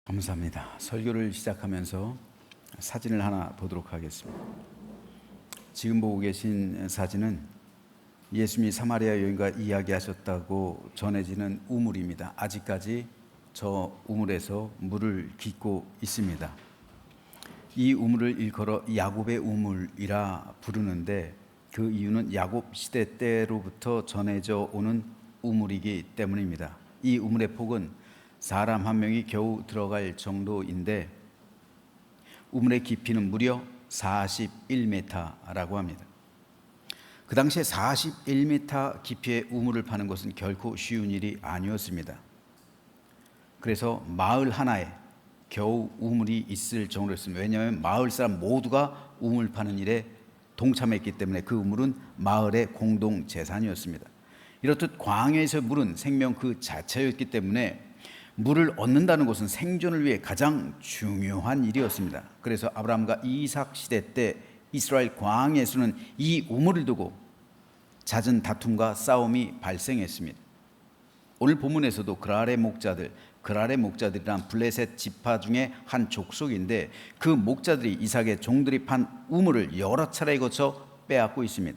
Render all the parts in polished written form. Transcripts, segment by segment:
감사합니다. 설교를 시작하면서 사진을 하나 보도록 하겠습니다. 지금 보고 계신 사진은 예수님이 사마리아 여인과 이야기하셨다고 전해지는 우물입니다. 아직까지 저 우물에서 물을 깃고 있습니다. 이 우물을 일컬어 야곱의 우물이라 부르는데 그 이유는 야곱 시대 때로부터 전해져 오는 우물이기 때문입니다. 이 우물의 폭은 사람 한 명이 겨우 들어갈 정도인데 우물의 깊이는 무려 41m라고 합니다. 그 당시에 41m 깊이의 우물을 파는 것은 결코 쉬운 일이 아니었습니다. 그래서 마을 하나에 겨우 우물이 있을 정도였습니다. 왜냐하면 마을 사람 모두가 우물 파는 일에 동참했기 때문에 그 우물은 마을의 공동 재산이었습니다. 이렇듯 광야에서 물은 생명 그 자체였기 때문에 물을 얻는다는 것은 생존을 위해 가장 중요한 일이었습니다. 그래서 아브라함과 이삭 시대 때 이스라엘 광야에서는 이 우물을 두고 잦은 다툼과 싸움이 발생했습니다. 오늘 본문에서도 그랄의 목자들이란 블레셋 지파 중에 한 족속인데 그 목자들이 이삭의 종들이 판 우물을 여러 차례 거쳐 빼앗고 있습니다.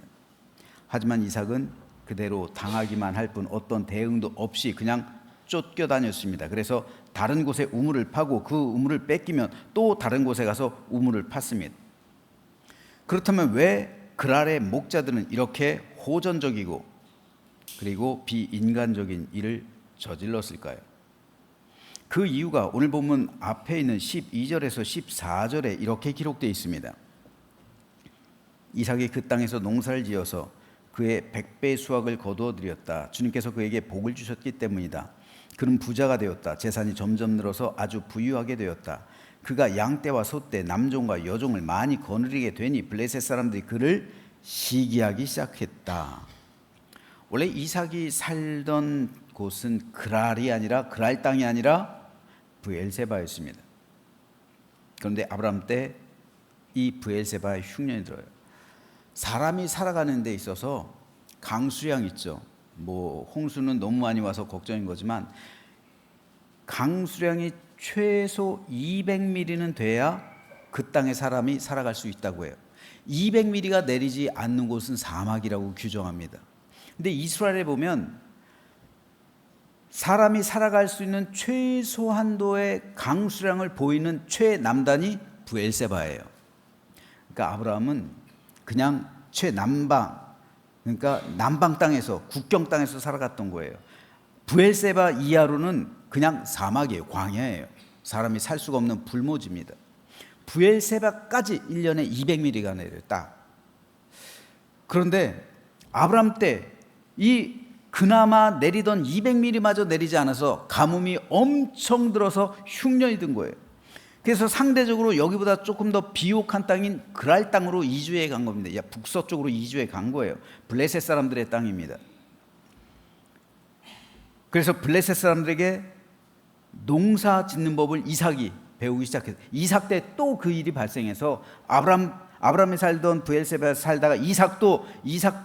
하지만 이삭은 그대로 당하기만 할 뿐 어떤 대응도 없이 그냥 쫓겨다녔습니다. 그래서 다른 곳에 우물을 파고 그 우물을 뺏기면 또 다른 곳에 가서 우물을 팠습니다. 그렇다면 왜 그랄의 목자들은 이렇게 호전적이고 그리고 비인간적인 일을 저질렀을까요? 그 이유가 오늘 본문 앞에 있는 12절에서 14절에 이렇게 기록되어 있습니다. 이삭이 그 땅에서 농사를 지어서 그의 100배의 수확을 거두어 드렸다. 주님께서 그에게 복을 주셨기 때문이다. 그는 부자가 되었다. 재산이 점점 늘어서 아주 부유하게 되었다. 그가 양떼와 소떼, 남종과 여종을 많이 거느리게 되니 블레셋 사람들이 그를 시기하기 시작했다. 원래 이삭이 살던 곳은 그랄이 아니라 그랄 땅이 아니라 브엘세바였습니다. 그런데 아브라함 때 이 브엘세바의 흉년이 들어요. 사람이 살아가는 데 있어서 강수량 있죠. 홍수는 너무 많이 와서 걱정인 거지만 강수량이 최소 200mm는 돼야 그 땅에 사람이 살아갈 수 있다고 해요. 200mm가 내리지 않는 곳은 사막이라고 규정합니다. 근데 이스라엘에 보면 사람이 살아갈 수 있는 최소한도의 강수량을 보이는 최남단이 브엘세바예요. 그러니까 아브라함은 그냥 최남방, 그러니까 남방 땅에서, 국경 땅에서 살아갔던 거예요. 브엘세바 이하로는 그냥 사막이에요. 광야예요. 사람이 살 수가 없는 불모지입니다. 브엘세바까지 1년에 200mm가 내려요. 딱. 그런데 아브라함 때 이 그나마 내리던 200mm마저 내리지 않아서 가뭄이 엄청 들어서 흉년이 든 거예요. 그래서 상대적으로 여기보다 조금 더 비옥한 땅인 그랄 땅으로 이주해 간 겁니다. 북서쪽으로 이주해 간 거예요. 블레셋 사람들의 땅입니다. 그래서 블레셋 사람들에게 농사 짓는 법을 이삭이 배우기 시작했어요. 이삭 때 또 그 일이 발생해서 아브라함이 살던 브엘세바에 살다가 이삭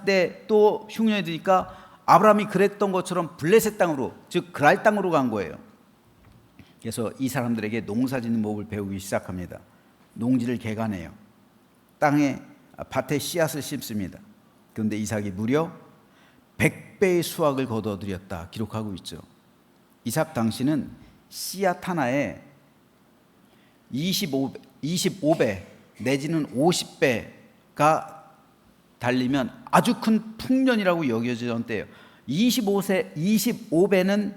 때 또 흉년이 드니까 아브라함이 그랬던 것처럼 블레셋 땅으로, 즉 그랄 땅으로 간 거예요. 그래서 이 사람들에게 농사 짓는 법을 배우기 시작합니다. 농지를 개간해요. 밭에 씨앗을 심습니다. 그런데 이삭이 무려 100배의 수확을 거둬들였다 기록하고 있죠. 이삭 당시는 씨앗 하나에 25배 내지는 50배가 달리면 아주 큰 풍년이라고 여겨지던 때예요. 25배는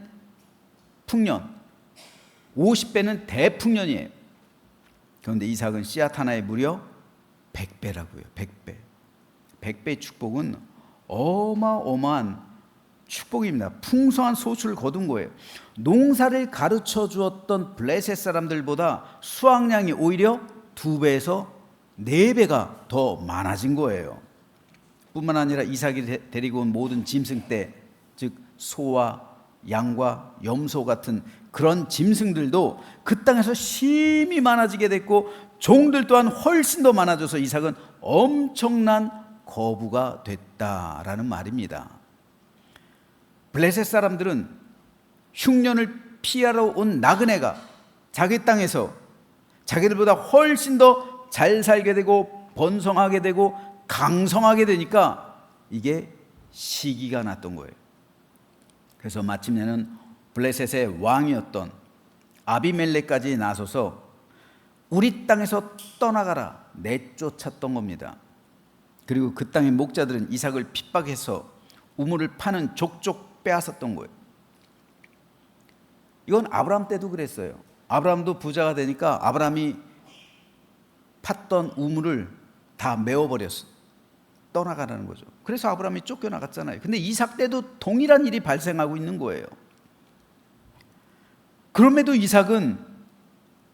풍년, 50배는 대풍년이에요. 그런데 이삭은 씨앗 하나에 무려 100배라고요. 100배. 100배의 축복은 어마어마한 축복입니다. 풍성한 소출을 거둔 거예요. 농사를 가르쳐 주었던 블레셋 사람들보다 수확량이 오히려 2배에서 4배가 더 많아진 거예요. 뿐만 아니라 이삭이 데리고 온 모든 짐승떼, 즉 소와 양과 염소 같은 그런 짐승들도 그 땅에서 심히 많아지게 됐고 종들 또한 훨씬 더 많아져서 이삭은 엄청난 거부가 됐다라는 말입니다. 블레셋 사람들은 흉년을 피하러 온 나그네가 자기 땅에서 자기들보다 훨씬 더 잘 살게 되고 번성하게 되고 강성하게 되니까 이게 시기가 났던 거예요. 그래서 마침내는 블레셋의 왕이었던 아비멜렉까지 나서서 우리 땅에서 떠나가라 내쫓았던 겁니다. 그리고 그 땅의 목자들은 이삭을 핍박해서 우물을 파는 족족 빼앗았던 거예요. 이건 아브라함 때도 그랬어요. 아브라함도 부자가 되니까 아브라함이 팠던 우물을 다 메워버렸어. 떠나가라는 거죠. 그래서 아브라함이 쫓겨나갔잖아요. 근데 이삭 때도 동일한 일이 발생하고 있는 거예요. 그럼에도 이삭은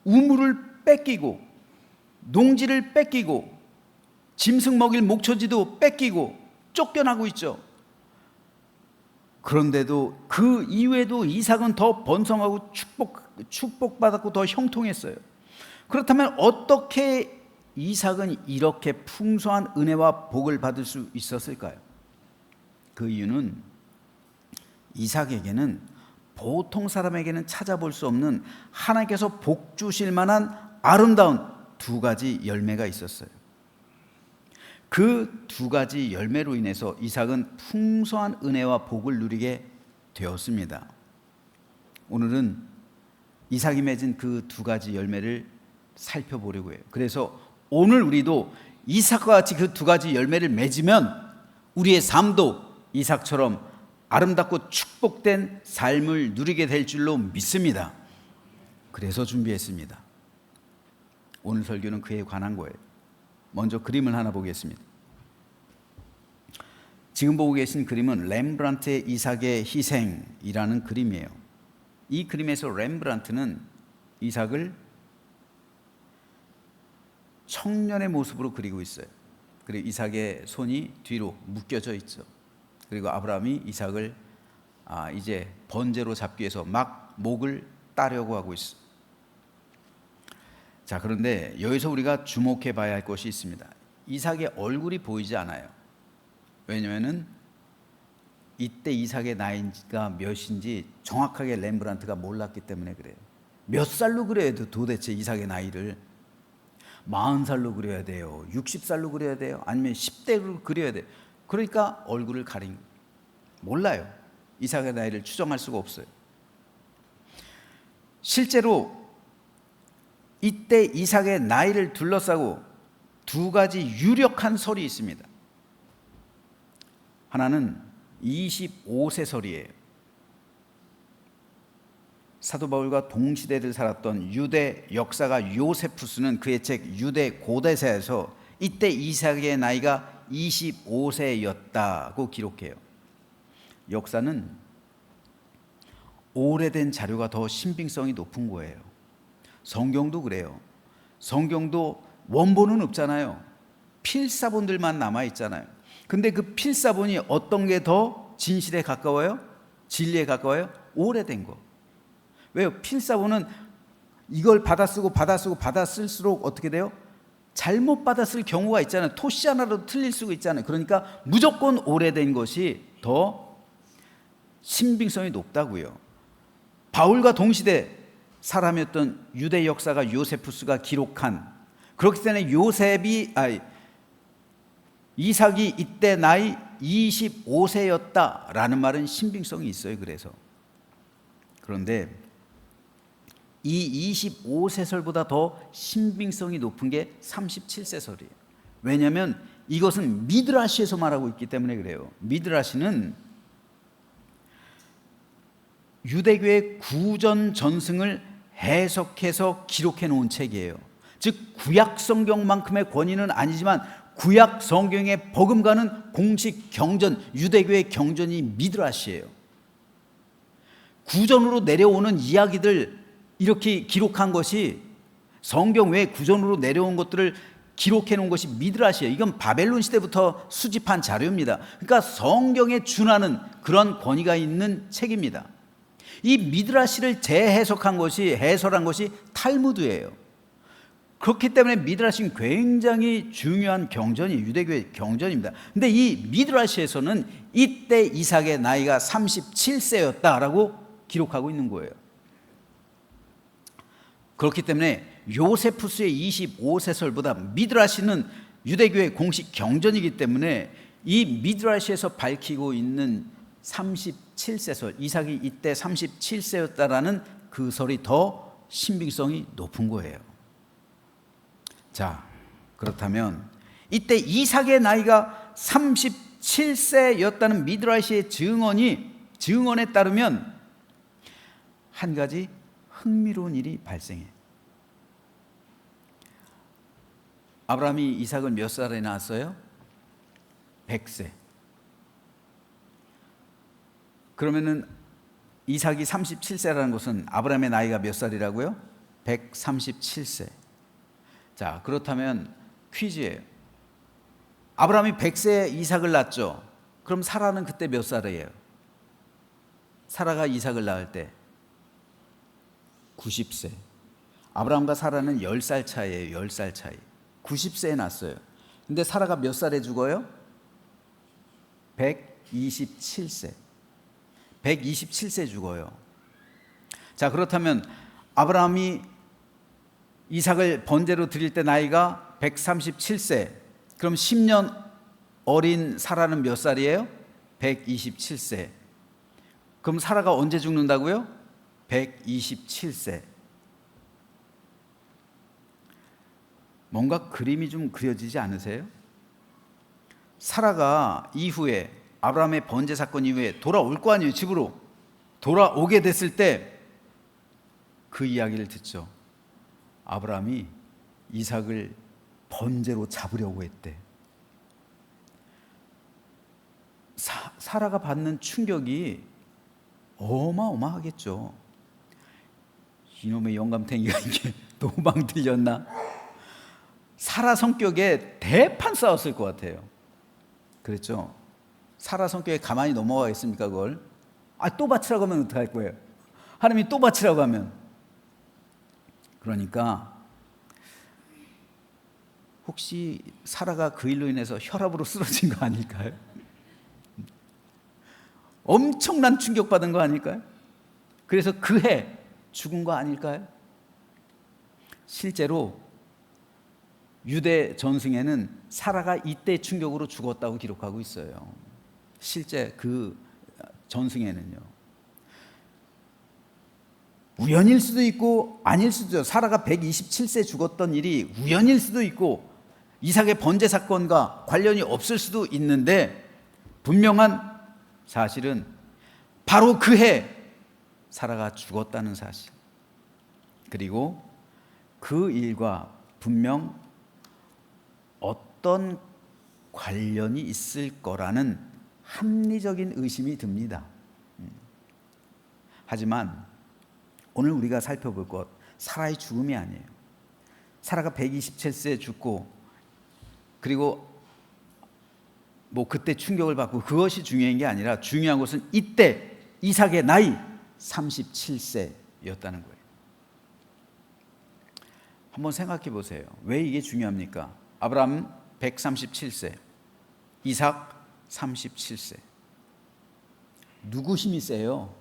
우물을 뺏기고 농지를 뺏기고 짐승 먹일 목초지도 뺏기고 쫓겨나고 있죠. 그런데도 그 이후에도 이삭은 더 번성하고 축복받았고 더 형통했어요. 그렇다면 어떻게 이삭은 이렇게 풍성한 은혜와 복을 받을 수 있었을까요? 그 이유는 이삭에게는 보통 사람에게는 찾아볼 수 없는 하나님께서 복 주실 만한 아름다운 두 가지 열매가 있었어요. 그 두 가지 열매로 인해서 이삭은 풍성한 은혜와 복을 누리게 되었습니다. 오늘은 이삭이 맺은 그 두 가지 열매를 살펴보려고 해요. 그래서 오늘 우리도 이삭과 같이 그 두 가지 열매를 맺으면 우리의 삶도 이삭처럼 아름답고 축복된 삶을 누리게 될 줄로 믿습니다. 그래서 준비했습니다. 오늘 설교는 그에 관한 거예요. 먼저 그림을 하나 보겠습니다. 지금 보고 계신 그림은 렘브란트의 이삭의 희생이라는 그림이에요. 이 그림에서 렘브란트는 이삭을 청년의 모습으로 그리고 있어요. 그리고 이삭의 손이 뒤로 묶여져 있죠. 그리고 아브라함이 이삭을 이제 번제로 잡기 위해서 막 목을 따려고 하고 있어요. 자, 그런데 여기서 우리가 주목해 봐야 할 것이 있습니다. 이삭의 얼굴이 보이지 않아요. 왜냐하면 이때 이삭의 나이가 몇인지 정확하게 렘브란트가 몰랐기 때문에 그래요. 몇 살로 그려야 돼요? 도대체 이삭의 나이를 40살로 그려야 돼요? 60살로 그려야 돼요? 아니면 10대로 그려야 돼요? 그러니까 얼굴을 가린, 몰라요. 이삭의 나이를 추정할 수가 없어요. 실제로 이때 이삭의 나이를 둘러싸고 두 가지 유력한 설이 있습니다. 하나는 25세 설이에요. 사도 바울과 동시대를 살았던 유대 역사가 요세푸스는 그의 책 유대 고대사에서 이때 이삭의 나이가 25세였다고 기록해요. 역사는 오래된 자료가 더 신빙성이 높은 거예요. 성경도 그래요. 성경도 원본은 없잖아요. 필사본들만 남아있잖아요. 근데 그 필사본이 어떤 게 더 진실에 가까워요? 진리에 가까워요? 오래된 거. 왜요? 필사본은 이걸 받아쓸수록 어떻게 돼요? 잘못 받았을 경우가 있잖아요. 토시 하나라도 틀릴 수가 있잖아요. 그러니까 무조건 오래된 것이 더 신빙성이 높다고요. 바울과 동시대 사람이었던 유대 역사가 요세푸스가 기록한, 그렇기 때문에 이삭이 이때 나이 25세였다라는 말은 신빙성이 있어요. 그런데 이 25세설보다 더 신빙성이 높은 게 37세설이에요. 왜냐하면 이것은 미드라시에서 말하고 있기 때문에 그래요. 미드라시는 유대교의 구전 전승을 해석해서 기록해 놓은 책이에요. 즉 구약 성경만큼의 권위는 아니지만 구약 성경의 버금가는 공식 경전, 유대교의 경전이 미드라시예요. 구전으로 내려오는 이야기들 이렇게 기록한 것이, 성경 외에 구전으로 내려온 것들을 기록해 놓은 것이 미드라시예요. 이건 바벨론 시대부터 수집한 자료입니다. 그러니까 성경에 준하는 그런 권위가 있는 책입니다. 이 미드라시를 재해석한 것이, 해설한 것이 탈무드예요. 그렇기 때문에 미드라시는 굉장히 중요한 경전이, 유대교의 경전입니다. 근데 이 미드라시에서는 이때 이삭의 나이가 37세였다라고 기록하고 있는 거예요. 그렇기 때문에 요세푸스의 25세설보다 미드라시는 유대교의 공식 경전이기 때문에 이 미드라시에서 밝히고 있는 37세설, 이삭이 이때 37세였다라는 그 설이 더 신빙성이 높은 거예요. 자, 그렇다면 이때 이삭의 나이가 37세였다는 미드라시의 증언에 따르면 한 가지 흥미로운 일이 발생해. 아브라함이 이삭을 몇 살에 낳았어요? 100세. 그러면은 이삭이 37세라는 것은 아브라함의 나이가 몇 살이라고요? 137세. 자, 그렇다면 퀴즈예요. 아브라함이 100세에 이삭을 낳았죠. 그럼 사라는 그때 몇 살이에요? 사라가 이삭을 낳을 때 90세. 아브라함과 사라는 10살 차이예요. 10살 차이. 90세에 낳았어요. 근데 사라가 몇 살에 죽어요? 127세. 127세 죽어요. 자, 그렇다면 아브라함이 이삭을 번제로 드릴 때 나이가 137세. 그럼 10년 어린 사라는 몇 살이에요? 127세. 그럼 사라가 언제 죽는다고요? 127세. 뭔가 그림이 좀 그려지지 않으세요? 사라가 이후에 아브라함의 번제 사건 이후에 돌아올 거 아니에요. 집으로 돌아오게 됐을 때 그 이야기를 듣죠. 아브라함이 이삭을 번제로 잡으려고 했대. 사라가 받는 충격이 어마어마하겠죠. 이놈의 영감탱이가 이게 노방 들렸나? 사라 성격에 대판 싸웠을 것 같아요. 그랬죠. 사라 성격에 가만히 넘어가겠습니까 그걸? 또 바치라고 하면 어떡할 거예요? 하나님이 또 바치라고 하면. 그러니까 혹시 사라가 그 일로 인해서 혈압으로 쓰러진 거 아닐까요? 엄청난 충격받은 거 아닐까요? 그래서 그 해 죽은 거 아닐까요? 실제로 유대 전승에는 사라가 이때 충격으로 죽었다고 기록하고 있어요. 실제 그 전승에는요. 우연일 수도 있고 아닐 수도 있어요. 사라가 127세 죽었던 일이 우연일 수도 있고 이삭의 번제 사건과 관련이 없을 수도 있는데 분명한 사실은 바로 그 해 사라가 죽었다는 사실, 그리고 그 일과 분명 어떤 관련이 있을 거라는 합리적인 의심이 듭니다. 하지만 오늘 우리가 살펴볼 것, 사라의 죽음이 아니에요. 사라가 127세에 죽고 그리고 뭐 그때 충격을 받고 그것이 중요한 게 아니라 중요한 것은 이때 이삭의 나이 37세였다는 거예요. 한번 생각해 보세요. 왜 이게 중요합니까? 아브라함 137세, 이삭 37세. 누구 힘이 세요?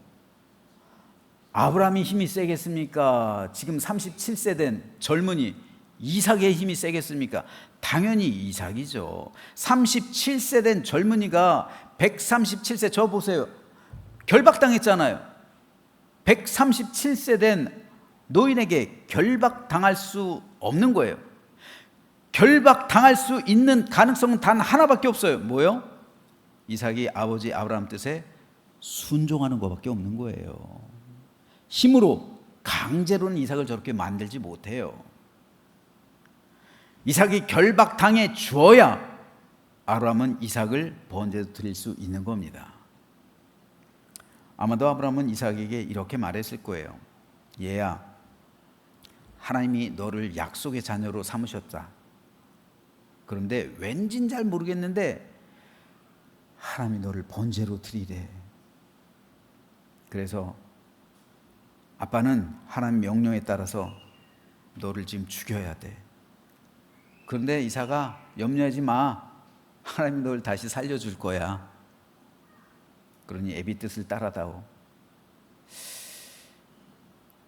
아브라함이 힘이 세겠습니까? 지금 37세 된 젊은이 이삭의 힘이 세겠습니까? 당연히 이삭이죠. 37세 된 젊은이가 137세, 저 보세요. 결박당했잖아요. 137세 된 노인에게 결박당할 수 없는 거예요. 결박당할 수 있는 가능성은 단 하나밖에 없어요. 뭐요? 이삭이 아버지 아브라함 뜻에 순종하는 것밖에 없는 거예요. 힘으로 강제로는 이삭을 저렇게 만들지 못해요. 이삭이 결박당해 주어야 아브라함은 이삭을 번제로 드릴 수 있는 겁니다. 아마도 아브라함은 이삭에게 이렇게 말했을 거예요. 얘야, 하나님이 너를 약속의 자녀로 삼으셨다. 그런데 왠진 잘 모르겠는데 하나님이 너를 번제로 드리래. 그래서 아빠는 하나님 명령에 따라서 너를 지금 죽여야 돼. 그런데 이삭아, 염려하지 마. 하나님이 너를 다시 살려줄 거야. 그러니 애비 뜻을 따라다오.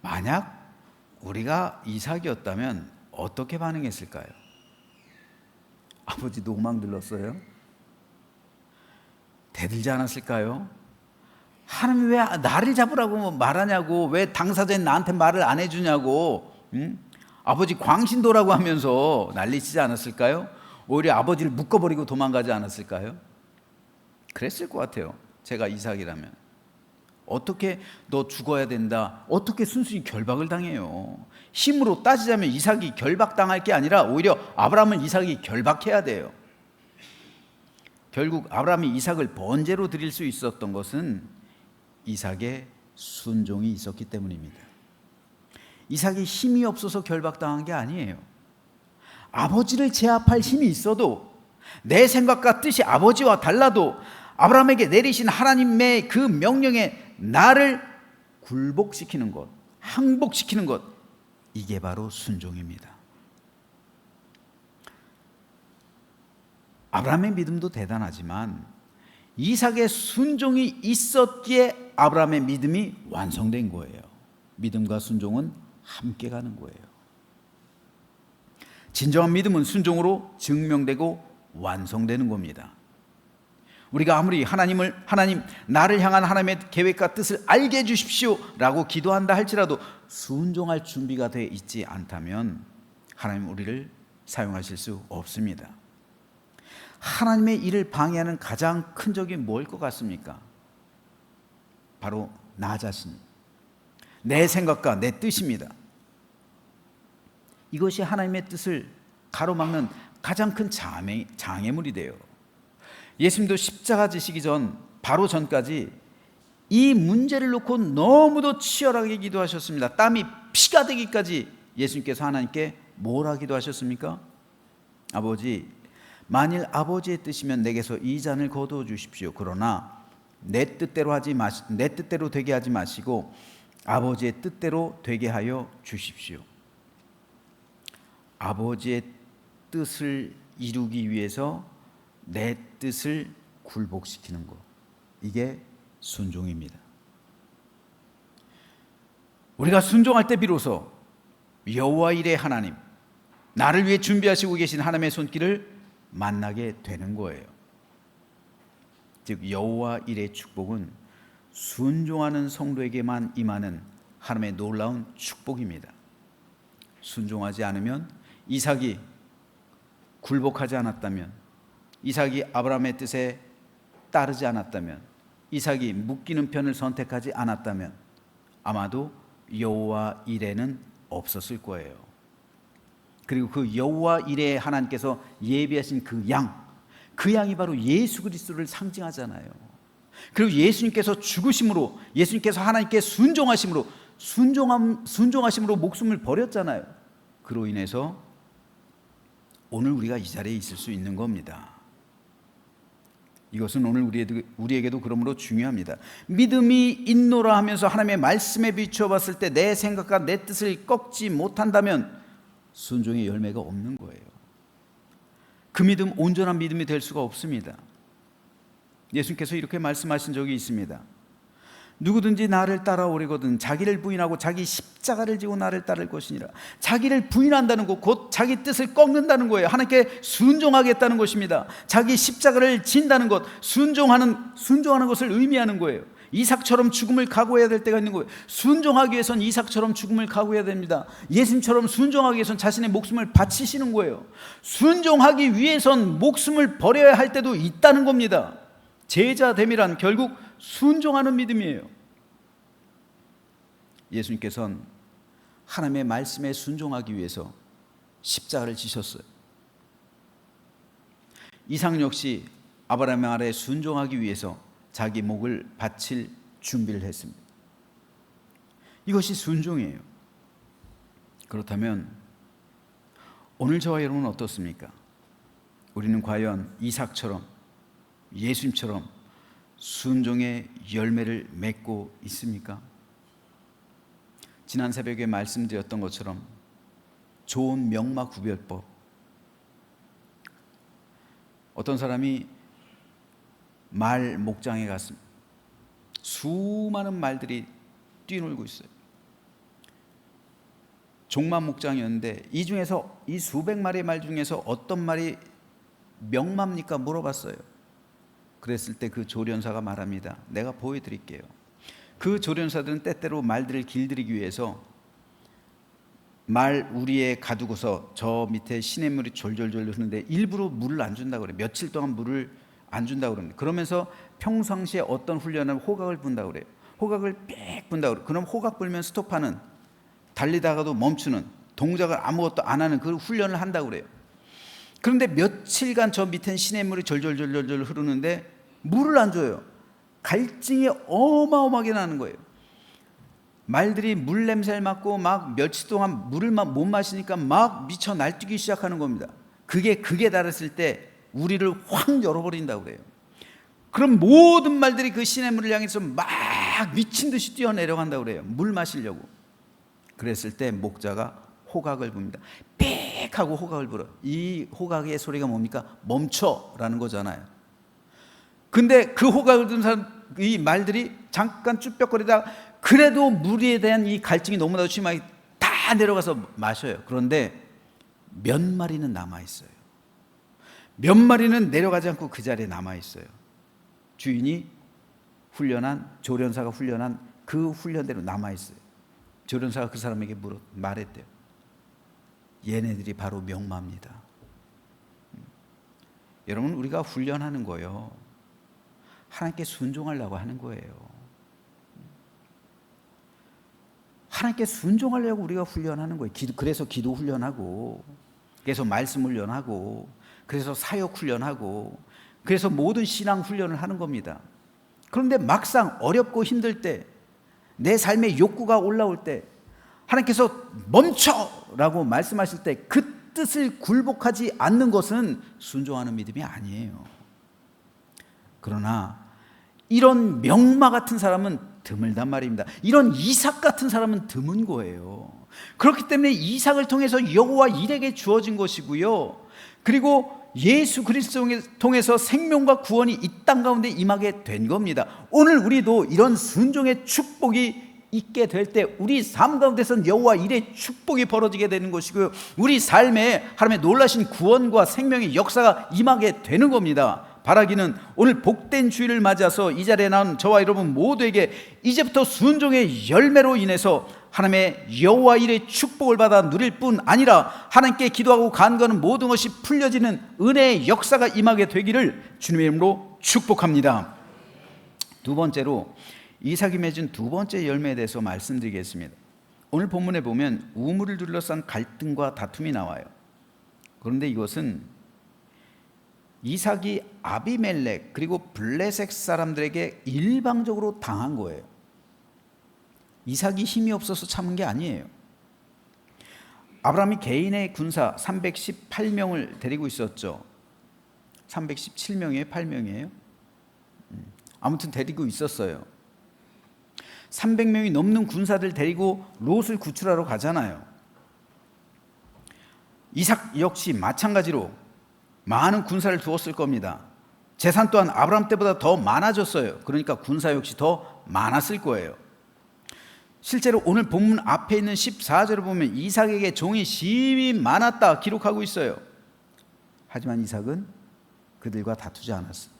만약 우리가 이삭이었다면 어떻게 반응했을까요? 아버지 노망 들렀어요? 대들지 않았을까요? 하나님 왜 나를 잡으라고 말하냐고, 왜 당사자인 나한테 말을 안 해주냐고, 응? 아버지 광신도라고 하면서 난리치지 않았을까요? 오히려 아버지를 묶어버리고 도망가지 않았을까요? 그랬을 것 같아요. 제가 이삭이라면. 어떻게 너 죽어야 된다, 어떻게 순순히 결박을 당해요? 힘으로 따지자면 이삭이 결박당할 게 아니라 오히려 아브라함은 이삭이 결박해야 돼요. 결국 아브라함이 이삭을 번제로 드릴 수 있었던 것은 이삭의 순종이 있었기 때문입니다. 이삭이 힘이 없어서 결박당한 게 아니에요. 아버지를 제압할 힘이 있어도, 내 생각과 뜻이 아버지와 달라도 아브라함에게 내리신 하나님의 그 명령에 나를 굴복시키는 것, 항복시키는 것, 이게 바로 순종입니다. 아브라함의 믿음도 대단하지만 이삭의 순종이 있었기에 아브라함의 믿음이 완성된 거예요. 믿음과 순종은 함께 가는 거예요. 진정한 믿음은 순종으로 증명되고 완성되는 겁니다. 우리가 아무리 하나님 나를 향한 하나님의 계획과 뜻을 알게 해주십시오 라고 기도한다 할지라도 순종할 준비가 되어 있지 않다면 하나님 우리를 사용하실 수 없습니다. 하나님의 일을 방해하는 가장 큰 적이 뭐일 것 같습니까? 바로 나 자신, 내 생각과 내 뜻입니다. 이것이 하나님의 뜻을 가로막는 가장 큰 장애물이 돼요. 예수님도 십자가 지시기 전, 바로 전까지 이 문제를 놓고 너무도 치열하게 기도하셨습니다. 땀이 피가 되기까지 예수님께서 하나님께 뭐라 기도하셨습니까? 아버지, 만일 아버지의 뜻이면 내게서 이 잔을 거두어 주십시오. 그러나 내 뜻대로 되게 하지 마시고 아버지의 뜻대로 되게 하여 주십시오. 아버지의 뜻을 이루기 위해서 내 뜻을 굴복시키는 것, 이게 순종입니다. 우리가 순종할 때 비로소 여호와 일의 하나님, 나를 위해 준비하시고 계신 하나님의 손길을 만나게 되는 거예요. 즉 여호와 일의 축복은 순종하는 성도에게만 임하는 하나님의 놀라운 축복입니다. 순종하지 않으면, 이삭이 굴복하지 않았다면, 이삭이 아브라함의 뜻에 따르지 않았다면, 이삭이 묶이는 편을 선택하지 않았다면 아마도 여호와 일에는 없었을 거예요. 그리고 그 여호와 일에 하나님께서 예비하신 그 양이 바로 예수 그리스도를 상징하잖아요. 그리고 예수님께서 죽으심으로, 예수님께서 하나님께 순종하심으로 목숨을 버렸잖아요. 그로 인해서 오늘 우리가 이 자리에 있을 수 있는 겁니다. 이것은 오늘 우리에게도 그러므로 중요합니다. 믿음이 있노라 하면서 하나님의 말씀에 비추어 봤을 때 내 생각과 내 뜻을 꺾지 못한다면 순종의 열매가 없는 거예요. 그 믿음, 온전한 믿음이 될 수가 없습니다. 예수님께서 이렇게 말씀하신 적이 있습니다. 누구든지 나를 따라오려거든 자기를 부인하고 자기 십자가를 지고 나를 따를 것이니라. 자기를 부인한다는 것, 곧 자기 뜻을 꺾는다는 거예요. 하나님께 순종하겠다는 것입니다. 자기 십자가를 진다는 것, 순종하는 것을 의미하는 거예요. 이삭처럼 죽음을 각오해야 될 때가 있는 거예요. 순종하기 위해선 이삭처럼 죽음을 각오해야 됩니다. 예수님처럼 순종하기 위해선 자신의 목숨을 바치시는 거예요. 순종하기 위해선 목숨을 버려야 할 때도 있다는 겁니다. 제자됨이란 결국 순종하는 믿음이에요. 예수님께서는 하나님의 말씀에 순종하기 위해서 십자가를 지셨어요. 이삭 역시 아브라함의 말에 순종하기 위해서 자기 목을 바칠 준비를 했습니다. 이것이 순종이에요. 그렇다면 오늘 저와 여러분은 어떻습니까? 우리는 과연 이삭처럼, 예수님처럼 순종의 열매를 맺고 있습니까? 지난 새벽에 말씀드렸던 것처럼 좋은 명마 구별법, 어떤 사람이 말 목장에 갔습니다. 수많은 말들이 뛰놀고 있어요. 종만 목장이었는데 이 중에서 이 수백 마리의 말 중에서 어떤 말이 명마입니까? 물어봤어요. 그랬을 때 그 조련사가 말합니다. 내가 보여드릴게요. 그 조련사들은 때때로 말들을 길들이기 위해서 말 우리에 가두고서 저 밑에 시냇물이 졸졸졸 흐르는데 일부러 물을 안 준다고 그래요. 며칠 동안 물을 안 준다고 그럽니다. 그러면서 평상시에 어떤 훈련을 호각을 분다고 그래요. 호각을 빽 분다고 그래요. 그럼 호각 불면 스톱하는, 달리다가도 멈추는, 동작을 아무것도 안 하는 그 훈련을 한다고 그래요. 그런데 며칠간 저 밑엔 시냇물이 졸졸졸졸 흐르는데 물을 안 줘요. 갈증이 어마어마하게 나는 거예요. 말들이 물 냄새를 맡고 막 며칠 동안 물을 못 마시니까 막 미쳐 날뛰기 시작하는 겁니다. 그게 극에 달했을 때 우리를 확 열어버린다고 그래요. 그럼 모든 말들이 그 시냇물을 향해서 막 미친 듯이 뛰어내려간다고 그래요. 물 마시려고. 그랬을 때 목자가 호각을 부릅니다. 빽 하고 호각을 불어요. 이 호각의 소리가 뭡니까? 멈춰라는 거잖아요. 근데 그 호각을 듣는 사람, 이 말들이 잠깐 쭈뼛거리다가 그래도 물에 대한 이 갈증이 너무나도 심하게 다 내려가서 마셔요. 그런데 몇 마리는 남아있어요. 몇 마리는 내려가지 않고 그 자리에 남아있어요. 주인이 훈련한, 조련사가 훈련한 그 훈련대로 남아있어요. 조련사가 그 사람에게 말했대요. 얘네들이 바로 명마입니다. 여러분, 우리가 훈련하는 거요, 하나님께 순종하려고 하는 거예요. 하나님께 순종하려고 우리가 훈련하는 거예요. 그래서 기도 훈련하고, 그래서 말씀 훈련하고, 그래서 사역 훈련하고, 그래서 모든 신앙 훈련을 하는 겁니다. 그런데 막상 어렵고 힘들 때, 내 삶의 욕구가 올라올 때, 하나님께서 멈춰라고 말씀하실 때 그 뜻을 굴복하지 않는 것은 순종하는 믿음이 아니에요. 그러나 이런 명마 같은 사람은 드물단 말입니다. 이런 이삭 같은 사람은 드문 거예요. 그렇기 때문에 이삭을 통해서 여호와 일에게 주어진 것이고요, 그리고 예수 그리스도를 통해서 생명과 구원이 이 땅 가운데 임하게 된 겁니다. 오늘 우리도 이런 순종의 축복이 있게 될 때 우리 삶 가운데서는 여호와 일의 축복이 벌어지게 되는 것이고요, 우리 삶에 하나님의 놀라신 구원과 생명의 역사가 임하게 되는 겁니다. 바라기는 오늘 복된 주일을 맞아서 이 자리에 나온 저와 여러분 모두에게 이제부터 순종의 열매로 인해서 하나님의 여호와 일의 축복을 받아 누릴 뿐 아니라 하나님께 기도하고 간구하는 모든 것이 풀려지는 은혜의 역사가 임하게 되기를 주님의 이름으로 축복합니다. 두 번째로 이삭이 맺은 두 번째 열매에 대해서 말씀드리겠습니다. 오늘 본문에 보면 우물을 둘러싼 갈등과 다툼이 나와요. 그런데 이것은 이삭이 아비멜렉 그리고 블레셋 사람들에게 일방적으로 당한 거예요. 이삭이 힘이 없어서 참은 게 아니에요. 아브라함이 개인의 군사 318명을 데리고 있었죠. 317명이에요? 8명이에요? 아무튼 데리고 있었어요. 300명이 넘는 군사들 데리고 롯을 구출하러 가잖아요. 이삭 역시 마찬가지로 많은 군사를 두었을 겁니다. 재산 또한 아브라함 때보다 더 많아졌어요. 그러니까 군사 역시 더 많았을 거예요. 실제로 오늘 본문 앞에 있는 14절을 보면 이삭에게 종이 심히 많았다 기록하고 있어요. 하지만 이삭은 그들과 다투지 않았어요.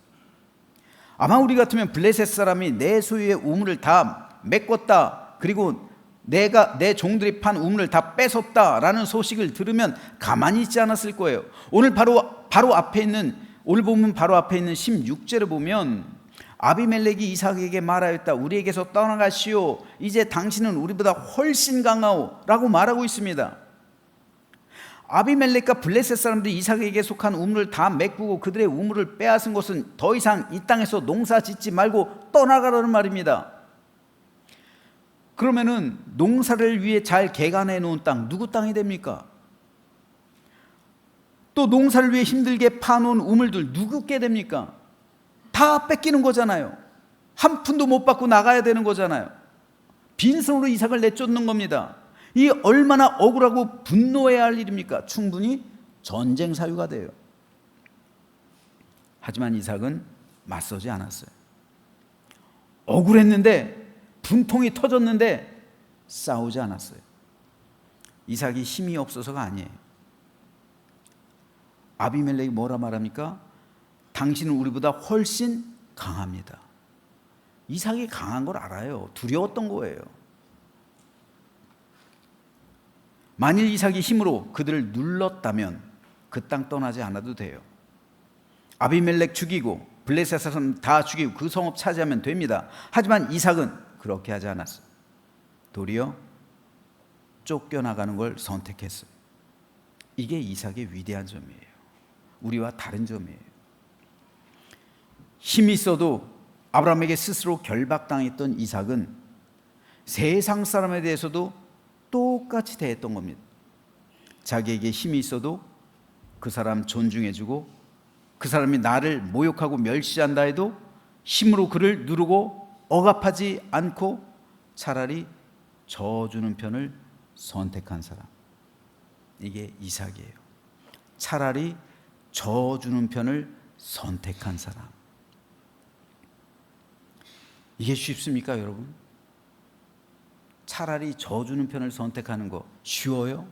아마 우리 같으면 블레셋 사람이 내 소유의 우물을 다 메꿨다, 그리고 내가 내 종들이 판 우물을 다 뺏었다라는 소식을 들으면 가만히 있지 않았을 거예요. 오늘 바로 앞에 있는, 오늘 본문 바로 앞에 있는 16절을 보면 아비멜렉이 이삭에게 말하였다. 우리에게서 떠나가시오. 이제 당신은 우리보다 훨씬 강하오 라고 말하고 있습니다. 아비멜렉과 블레셋 사람들이 이삭에게 속한 우물을 다 메꾸고 그들의 우물을 빼앗은 것은 더 이상 이 땅에서 농사 짓지 말고 떠나가라는 말입니다. 그러면은 농사를 위해 잘 개간해 놓은 땅, 누구 땅이 됩니까? 또 농사를 위해 힘들게 파놓은 우물들 누구께 됩니까? 다 뺏기는 거잖아요. 한 푼도 못 받고 나가야 되는 거잖아요. 빈손으로 이삭을 내쫓는 겁니다. 이 얼마나 억울하고 분노해야 할 일입니까? 충분히 전쟁 사유가 돼요. 하지만 이삭은 맞서지 않았어요. 억울했는데, 분통이 터졌는데 싸우지 않았어요. 이삭이 힘이 없어서가 아니에요. 아비멜렉이 뭐라 말합니까? 당신은 우리보다 훨씬 강합니다. 이삭이 강한 걸 알아요. 두려웠던 거예요. 만일 이삭이 힘으로 그들을 눌렀다면 그 땅 떠나지 않아도 돼요. 아비멜렉 죽이고 블레셋 사람 다 죽이고 그 성읍 차지하면 됩니다. 하지만 이삭은 그렇게 하지 않았어요. 도리어 쫓겨나가는 걸 선택했어요. 이게 이삭의 위대한 점이에요. 우리와 다른 점이에요. 힘이 있어도 아브라함에게 스스로 결박당했던 이삭은 세상 사람에 대해서도 똑같이 대했던 겁니다. 자기에게 힘이 있어도 그 사람 존중해주고 그 사람이 나를 모욕하고 멸시한다 해도 힘으로 그를 누르고 억압하지 않고 차라리 져주는 편을 선택한 사람. 이게 이삭이에요. 차라리 져주는 편을 선택한 사람. 이게 쉽습니까, 여러분? 차라리 져주는 편을 선택하는 거 쉬워요?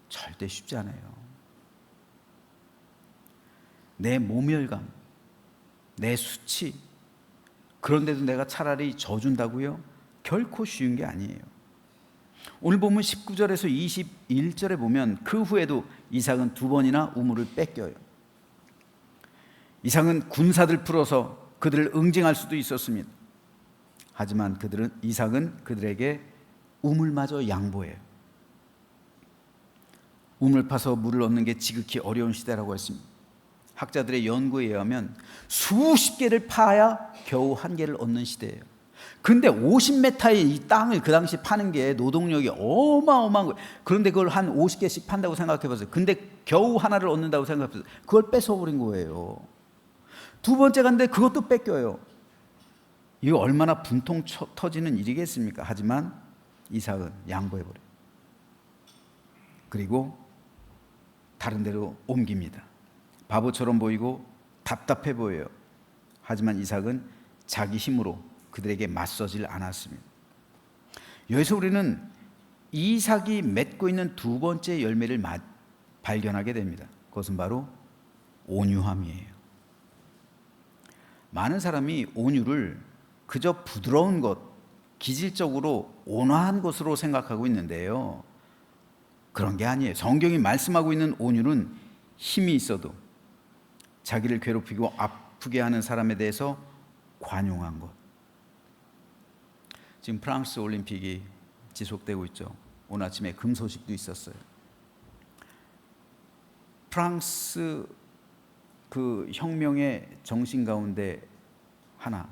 절대 쉽지 않아요. 내 모멸감, 내 수치, 그런데도 내가 차라리 져준다고요? 결코 쉬운 게 아니에요. 오늘 보면 19절에서 21절에 보면 그 후에도 이삭은 2번이나 우물을 뺏겨요. 이삭은 군사들 풀어서 그들을 응징할 수도 있었습니다. 하지만 이삭은 그들에게 우물마저 양보해요. 우물 파서 물을 얻는 게 지극히 어려운 시대라고 했습니다. 학자들의 연구에 의하면 수십 개를 파야 겨우 한 개를 얻는 시대예요. 근데 50m의 이 땅을 그 당시 파는 게 노동력이 어마어마한 거예요. 그런데 그걸 한 50개씩 판다고 생각해 보세요. 근데 겨우 하나를 얻는다고 생각해 보세요. 그걸 뺏어버린 거예요. 2번째 갔는데 그것도 뺏겨요. 이거 얼마나 분통 터지는 일이겠습니까? 하지만 이삭은 양보해버려요. 그리고 다른 데로 옮깁니다. 바보처럼 보이고 답답해 보여요. 하지만 이삭은 자기 힘으로 그들에게 맞서질 않았습니다. 여기서 우리는 이삭이 맺고 있는 2번째 열매를 발견하게 됩니다. 그것은 바로 온유함이에요. 많은 사람이 온유를 그저 부드러운 것, 기질적으로 온화한 것으로 생각하고 있는데요. 그런 게 아니에요. 성경이 말씀하고 있는 온유는 힘이 있어도 자기를 괴롭히고 아프게 하는 사람에 대해서 관용한 것. 지금 프랑스 올림픽이 지속되고 있죠. 오늘 아침에 금 소식도 있었어요. 프랑스 그 혁명의 정신 가운데 하나,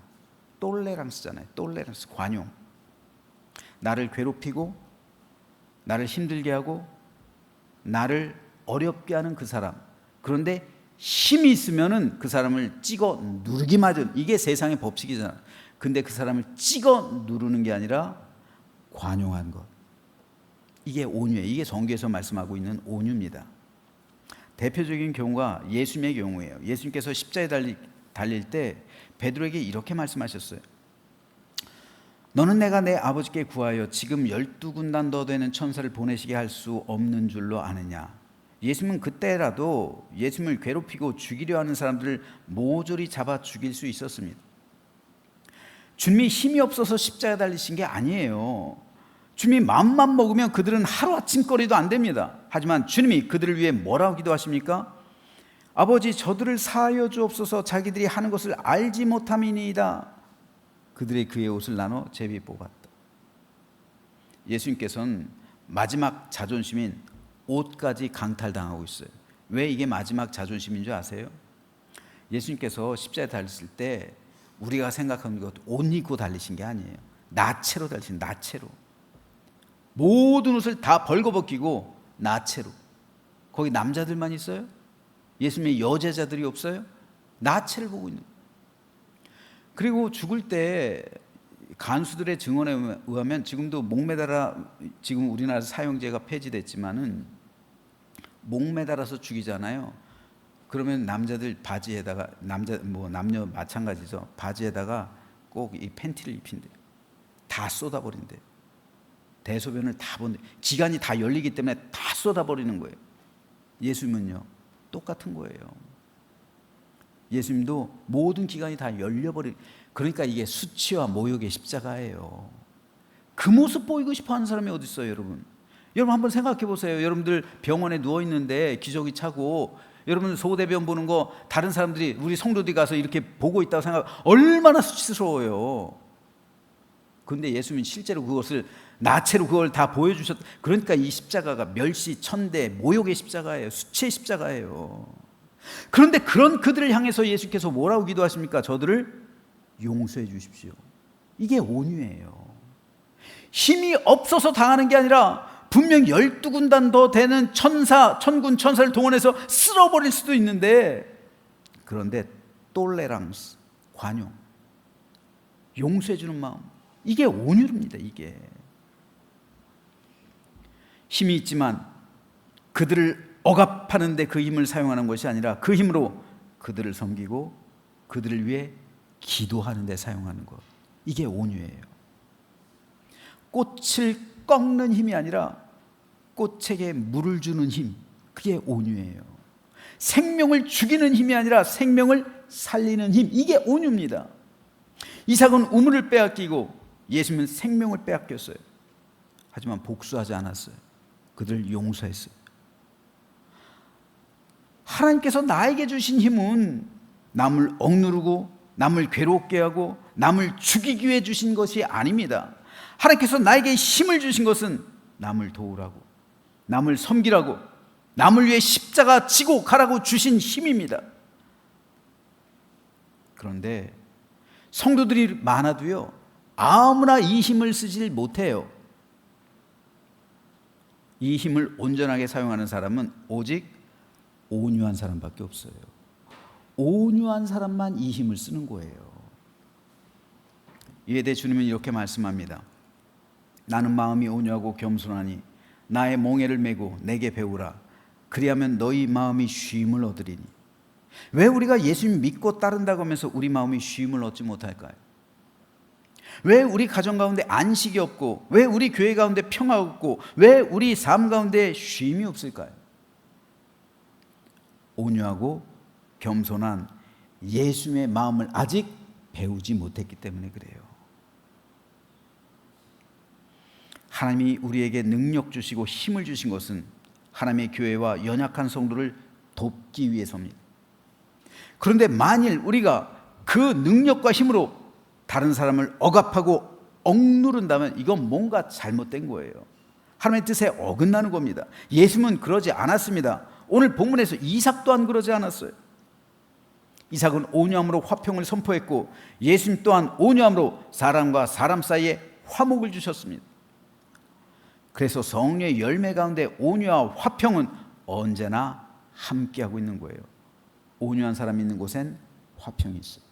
똘레랑스잖아요. 똘레랑스, 관용. 나를 괴롭히고 나를 힘들게 하고 나를 어렵게 하는 그 사람. 그런데 힘이 있으면은 그 사람을 찍어 누르기만 하죠. 이게 세상의 법칙이잖아요. 근데 그 사람을 찍어 누르는 게 아니라 관용한 것. 이게 온유예요. 이게 성경에서 말씀하고 있는 온유입니다. 대표적인 경우가 예수님의 경우예요. 예수님께서 십자가에 달릴 때 베드로에게 이렇게 말씀하셨어요. 너는 내가 내 아버지께 구하여 지금 12군단 더 되는 천사를 보내시게 할 수 없는 줄로 아느냐. 예수님은 그때라도 예수님을 괴롭히고 죽이려 하는 사람들을 모조리 잡아 죽일 수 있었습니다. 주님이 힘이 없어서 십자가에 달리신 게 아니에요. 주님이 마음만 먹으면 그들은 하루아침거리도 안 됩니다. 하지만 주님이 그들을 위해 뭐라고 기도하십니까? 아버지, 저들을 사하여 주옵소서. 자기들이 하는 것을 알지 못함이니이다. 그들의 그의 옷을 나눠 제비 뽑았다. 예수님께서는 마지막 자존심인 옷까지 강탈당하고 있어요. 왜 이게 마지막 자존심인 줄 아세요? 예수님께서 십자가에 달리실 때 우리가 생각하는 것 옷 입고 달리신 게 아니에요. 나체로 달리신, 나체로. 모든 옷을 다 벌거벗기고 나체로. 거기 남자들만 있어요? 예수님의 여제자들이 없어요? 나체를 보고 있는 거예요. 그리고 죽을 때 간수들의 증언에 의하면 지금도 목매달아, 지금 우리나라 사형제가 폐지됐지만은 목매달아서 죽이잖아요. 그러면 남자들 바지에다가 남녀 마찬가지죠. 바지에다가 꼭 이 팬티를 입힌대요. 다 쏟아버린대요. 대소변을 다 본데 기관이 다 열리기 때문에 다 쏟아버리는 거예요. 예수님은요, 똑같은 거예요. 예수님도 모든 기관이 다 열려버린, 그러니까 이게 수치와 모욕의 십자가예요. 그 모습 보이고 싶어 하는 사람이 어디 있어요, 여러분? 여러분 한번 생각해 보세요. 여러분들 병원에 누워 있는데 기저귀 차고 여러분 소대변 보는 거 다른 사람들이, 우리 성도들이 가서 이렇게 보고 있다고 생각, 얼마나 수치스러워요. 그런데 예수님은 실제로 그것을 나체로 그걸 다 보여주셨. 그러니까 이 십자가가 멸시, 천대, 모욕의 십자가예요. 수치의 십자가예요. 그런데 그런 그들을 향해서 예수께서 뭐라고 기도하십니까? 저들을 용서해 주십시오. 이게 온유예요. 힘이 없어서 당하는 게 아니라 분명 12군단 더 되는 천군 천사를 동원해서 쓸어버릴 수도 있는데, 그런데 톨레랑스, 관용, 용서해 주는 마음, 이게 온유입니다. 이게 힘이 있지만 그들을 억압하는데 그 힘을 사용하는 것이 아니라 그 힘으로 그들을 섬기고 그들을 위해 기도하는 데 사용하는 것, 이게 온유예요. 꽃을 꺾는 힘이 아니라 꽃에게 물을 주는 힘, 그게 온유예요. 생명을 죽이는 힘이 아니라 생명을 살리는 힘, 이게 온유입니다. 이삭은 우물을 빼앗기고 예수님은 생명을 빼앗겼어요. 하지만 복수하지 않았어요. 그들을 용서했어요. 하나님께서 나에게 주신 힘은 남을 억누르고 남을 괴롭게 하고 남을 죽이기 위해 주신 것이 아닙니다. 하나님께서 나에게 힘을 주신 것은 남을 도우라고, 남을 섬기라고, 남을 위해 십자가 지고 가라고 주신 힘입니다. 그런데 성도들이 많아도요, 아무나 이 힘을 쓰질 못해요. 이 힘을 온전하게 사용하는 사람은 오직 온유한 사람밖에 없어요. 온유한 사람만 이 힘을 쓰는 거예요. 이에 대해 주님은 이렇게 말씀합니다. 나는 마음이 온유하고 겸손하니 나의 멍에를 메고 내게 배우라. 그리하면 너희 마음이 쉼을 얻으리니. 왜 우리가 예수님 믿고 따른다고 하면서 우리 마음이 쉼을 얻지 못할까요? 왜 우리 가정 가운데 안식이 없고, 왜 우리 교회 가운데 평화가 없고, 왜 우리 삶 가운데 쉼이 없을까요? 온유하고 겸손한 예수님의 마음을 아직 배우지 못했기 때문에 그래요. 하나님이 우리에게 능력 주시고 힘을 주신 것은 하나님의 교회와 연약한 성도를 돕기 위해서입니다. 그런데 만일 우리가 그 능력과 힘으로 다른 사람을 억압하고 억누른다면 이건 뭔가 잘못된 거예요. 하나님의 뜻에 어긋나는 겁니다. 예수님은 그러지 않았습니다. 오늘 본문에서 이삭 또한 그러지 않았어요. 이삭은 온유함으로 화평을 선포했고 예수님 또한 온유함으로 사람과 사람 사이에 화목을 주셨습니다. 그래서 성령의 열매 가운데 온유와 화평은 언제나 함께하고 있는 거예요. 온유한 사람이 있는 곳엔 화평이 있어요.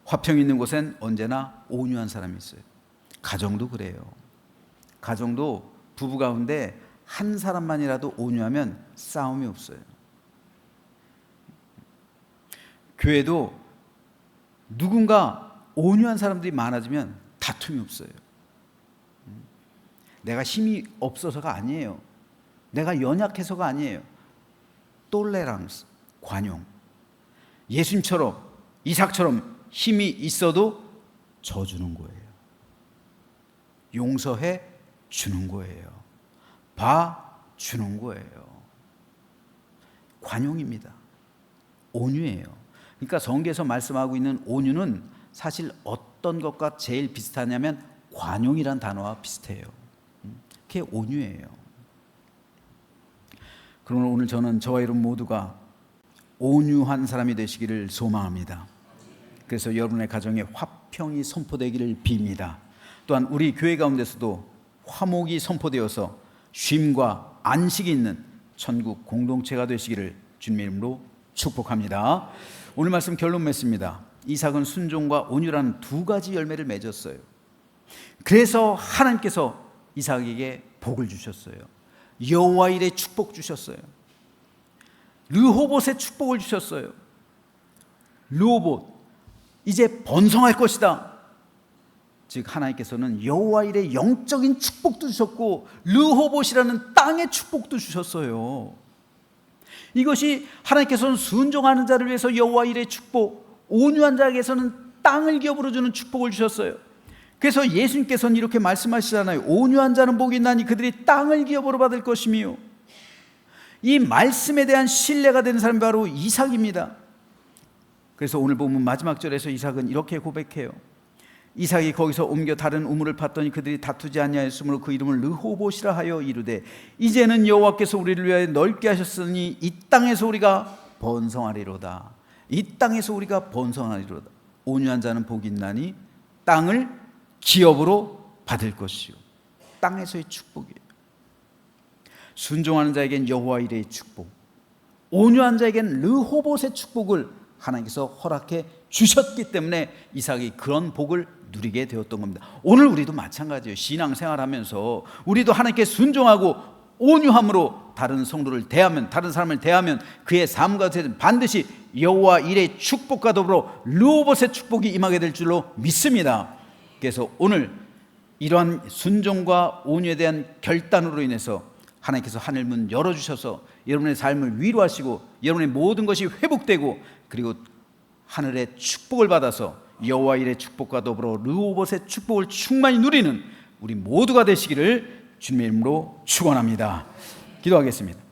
화평이 있는 곳엔 언제나 온유한 사람이 있어요. 가정도 그래요. 가정도 부부 가운데 한 사람만이라도 온유하면 싸움이 없어요. 교회도 누군가 온유한 사람들이 많아지면 다툼이 없어요. 내가 힘이 없어서가 아니에요. 내가 연약해서가 아니에요. 톨레랑스, 관용. 예수님처럼, 이삭처럼 힘이 있어도 져주는 거예요. 용서해 주는 거예요. 봐주는 거예요. 관용입니다. 온유예요. 그러니까 성경에서 말씀하고 있는 온유는 사실 어떤 것과 제일 비슷하냐면 관용이란 단어와 비슷해요. 그게 온유예요. 그러므로 오늘 저는 저와 여러분 모두가 온유한 사람이 되시기를 소망합니다. 그래서 여러분의 가정에 화평이 선포되기를 빕니다. 또한 우리 교회 가운데서도 화목이 선포되어서 쉼과 안식이 있는 천국 공동체가 되시기를 주님의 이름으로 축복합니다. 오늘 말씀 결론 맺습니다. 이삭은 순종과 온유라는 두 가지 열매를 맺었어요. 그래서 하나님께서 이삭에게 복을 주셨어요. 여호와 일의 축복 주셨어요. 르호봇의 축복을 주셨어요. 르호봇, 이제 번성할 것이다. 즉 하나님께서는 여호와 일의 영적인 축복도 주셨고 르호봇이라는 땅의 축복도 주셨어요. 이것이 하나님께서는 순종하는 자를 위해서 여호와 일의 축복, 온유한 자에게서는 땅을 기업으로 주는 축복을 주셨어요. 그래서 예수님께서는 이렇게 말씀하시잖아요. 온유한 자는 복이 있나니 그들이 땅을 기업으로 받을 것이며, 이 말씀에 대한 신뢰가 되는 사람이 바로 이삭입니다. 그래서 오늘 보면 마지막 절에서 이삭은 이렇게 고백해요. 이삭이 거기서 옮겨 다른 우물을 팠더니 그들이 다투지 아니하였으므로 그 이름을 르호봇이라 하여 이르되 이제는 여호와께서 우리를 위하여 넓게 하셨으니 이 땅에서 우리가 번성하리로다. 이 땅에서 우리가 번성하리로다. 온유한 자는 복이 있나니 땅을 기업으로 받을 것이요. 땅에서의 축복이에요. 순종하는 자에겐 여호와 일의 축복, 온유한 자에겐 르호봇의 축복을 하나님께서 허락해 주셨기 때문에 이삭이 그런 복을 누리게 되었던 겁니다. 오늘 우리도 마찬가지예요. 신앙생활하면서 우리도 하나님께 순종하고 온유함으로 다른 성도를 대하면, 다른 사람을 대하면 그의 삶과 세는 반드시 여호와 일의 축복과 더불어 르호봇의 축복이 임하게 될 줄로 믿습니다. 그래서 오늘 이러한 순종과 온유에 대한 결단으로 인해서 하나님께서 하늘 문 열어주셔서 여러분의 삶을 위로하시고 여러분의 모든 것이 회복되고, 그리고 하늘의 축복을 받아서 여호와 일의 축복과 더불어 르호봇의 축복을 충만히 누리는 우리 모두가 되시기를 주님의 이름으로 축원합니다. 기도하겠습니다.